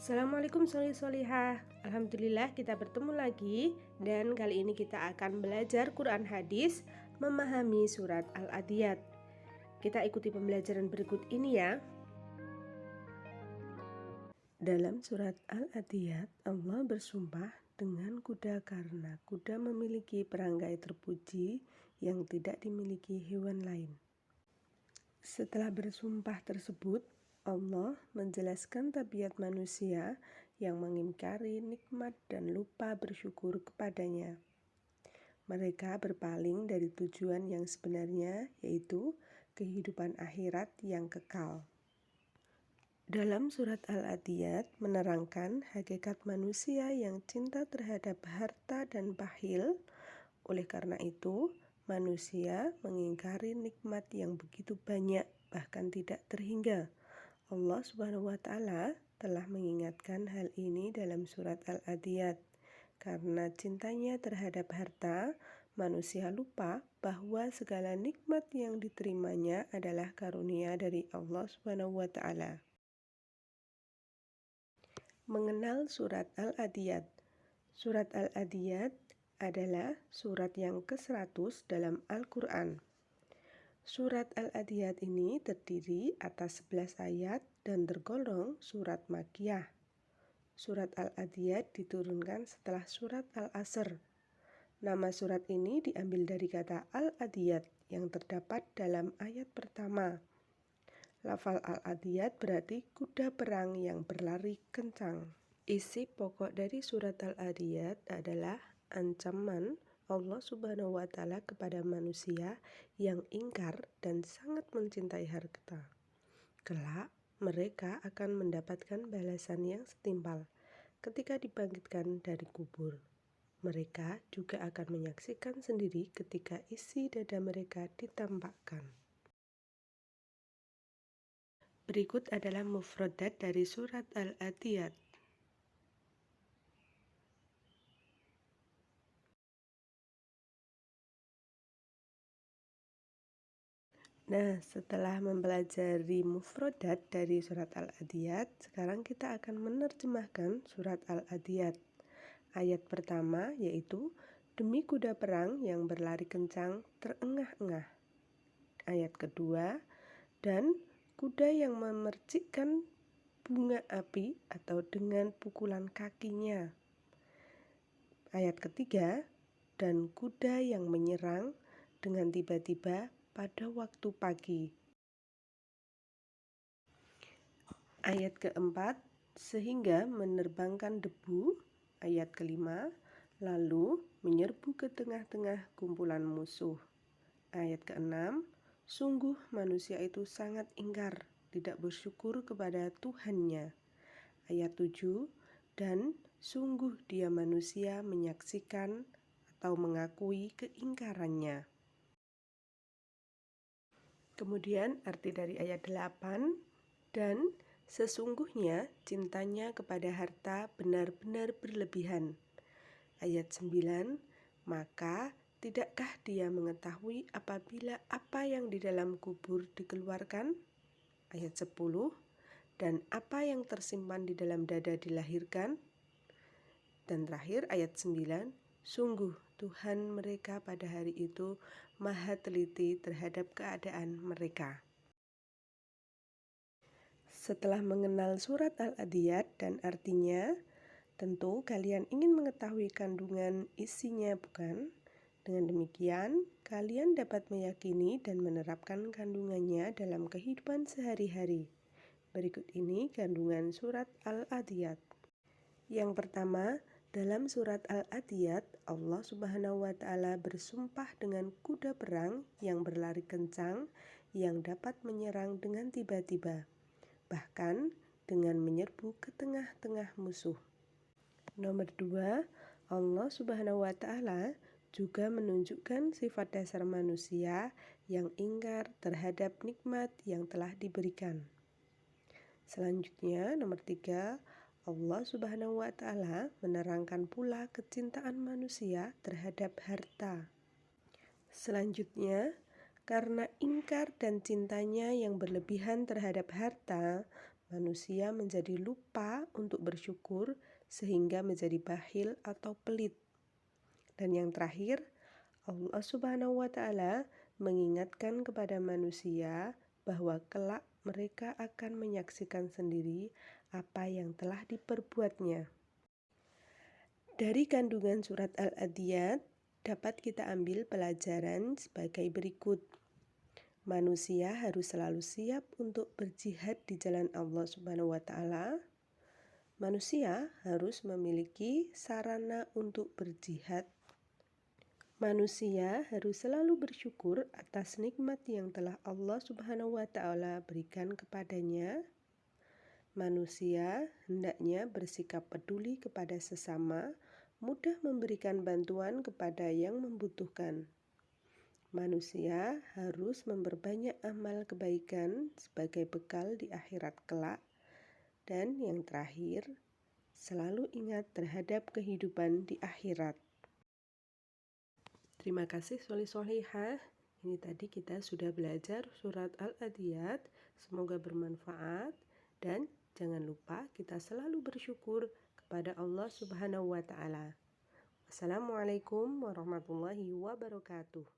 Assalamualaikum solihah. Alhamdulillah kita bertemu lagi. Dan kali ini kita akan belajar Quran hadis, memahami surat Al-Adiyat. Kita ikuti pembelajaran berikut ini ya. Dalam surat Al-Adiyat, Allah bersumpah dengan kuda karena kuda memiliki perangkai terpuji yang tidak dimiliki hewan lain. Setelah bersumpah tersebut, Allah menjelaskan tabiat manusia yang mengingkari nikmat dan lupa bersyukur kepadanya. Mereka berpaling dari tujuan yang sebenarnya, yaitu kehidupan akhirat yang kekal. Dalam surat Al-Adiyat menerangkan hakikat manusia yang cinta terhadap harta dan bakhil. Oleh karena itu, manusia mengingkari nikmat yang begitu banyak, bahkan tidak terhingga. Allah Subhanahu wa Ta'ala telah mengingatkan hal ini dalam surat Al-Adiyat. Karena cintanya terhadap harta, manusia lupa bahwa segala nikmat yang diterimanya adalah karunia dari Allah Subhanahu wa Ta'ala. Mengenal surat Al-Adiyat. Surat Al-Adiyat adalah surat yang ke-100 dalam Al-Quran. Surat Al-Adiyat ini terdiri atas 11 ayat dan tergolong surat Makkiyah. Surat Al-Adiyat diturunkan setelah surat Al-Asr. Nama surat ini diambil dari kata Al-Adiyat yang terdapat dalam ayat pertama. Lafal Al-Adiyat berarti kuda perang yang berlari kencang. Isi pokok dari surat Al-Adiyat adalah ancaman Allah Subhanahu wa Ta'ala kepada manusia yang ingkar dan sangat mencintai harta. Kelak mereka akan mendapatkan balasan yang setimpal ketika dibangkitkan dari kubur. Mereka juga akan menyaksikan sendiri ketika isi dada mereka ditampakkan. Berikut adalah mufradat dari surat Al-Adiyat. Nah, setelah mempelajari mufradat dari surat Al-Adiyat, sekarang kita akan menerjemahkan surat Al-Adiyat. Ayat pertama yaitu, demi kuda perang yang berlari kencang terengah-engah. Ayat kedua, dan kuda yang memercikkan bunga api atau dengan pukulan kakinya. Ayat ketiga, dan kuda yang menyerang dengan tiba-tiba pada waktu pagi. Ayat keempat, sehingga menerbangkan debu. Ayat kelima, lalu menyerbu ke tengah-tengah kumpulan musuh. Ayat keenam, sungguh manusia itu sangat ingkar, tidak bersyukur kepada Tuhannya. Ayat 7, dan sungguh dia manusia menyaksikan atau mengakui keingkarannya. Kemudian arti dari ayat 8, dan sesungguhnya cintanya kepada harta benar-benar berlebihan. Ayat 9, maka tidakkah dia mengetahui apabila apa yang di dalam kubur dikeluarkan? Ayat 10, dan apa yang tersimpan di dalam dada dilahirkan? Dan terakhir ayat 9, sungguh Tuhan mereka pada hari itu maha teliti terhadap keadaan mereka. Setelah mengenal surat Al-Adiyat dan artinya, tentu kalian ingin mengetahui kandungan isinya, bukan? Dengan demikian, kalian dapat meyakini dan menerapkan kandungannya dalam kehidupan sehari-hari. Berikut ini kandungan surat Al-Adiyat. Yang pertama, dalam surat Al-Adiyat, Allah Subhanahu wa Ta'ala bersumpah dengan kuda perang yang berlari kencang yang dapat menyerang dengan tiba-tiba, bahkan dengan menyerbu ke tengah-tengah musuh. Nomor 2, Allah Subhanahu wa Ta'ala juga menunjukkan sifat dasar manusia yang ingkar terhadap nikmat yang telah diberikan. Selanjutnya, nomor 3, Allah Subhanahu wa Ta'ala menerangkan pula kecintaan manusia terhadap harta. Selanjutnya, karena ingkar dan cintanya yang berlebihan terhadap harta, manusia menjadi lupa untuk bersyukur sehingga menjadi bakhil atau pelit. Dan yang terakhir, Allah Subhanahu wa Ta'ala mengingatkan kepada manusia bahwa kelak mereka akan menyaksikan sendiri apa yang telah diperbuatnya. Dari kandungan surat Al-Adiyat dapat kita ambil pelajaran sebagai berikut. Manusia harus selalu siap untuk berjihad di jalan Allah Subhanahu wa Ta'ala. Manusia harus memiliki sarana untuk berjihad. Manusia harus selalu bersyukur atas nikmat yang telah Allah Subhanahu wa Ta'ala berikan kepadanya. Manusia hendaknya bersikap peduli kepada sesama, mudah memberikan bantuan kepada yang membutuhkan. Manusia harus memperbanyak amal kebaikan sebagai bekal di akhirat kelak. Dan yang terakhir, selalu ingat terhadap kehidupan di akhirat. Terima kasih solih-solihah. Ini tadi kita sudah belajar surat Al-Adiyat. Semoga bermanfaat dan jangan lupa kita selalu bersyukur kepada Allah Subhanahu wa Ta'ala. Wassalamualaikum warahmatullahi wabarakatuh.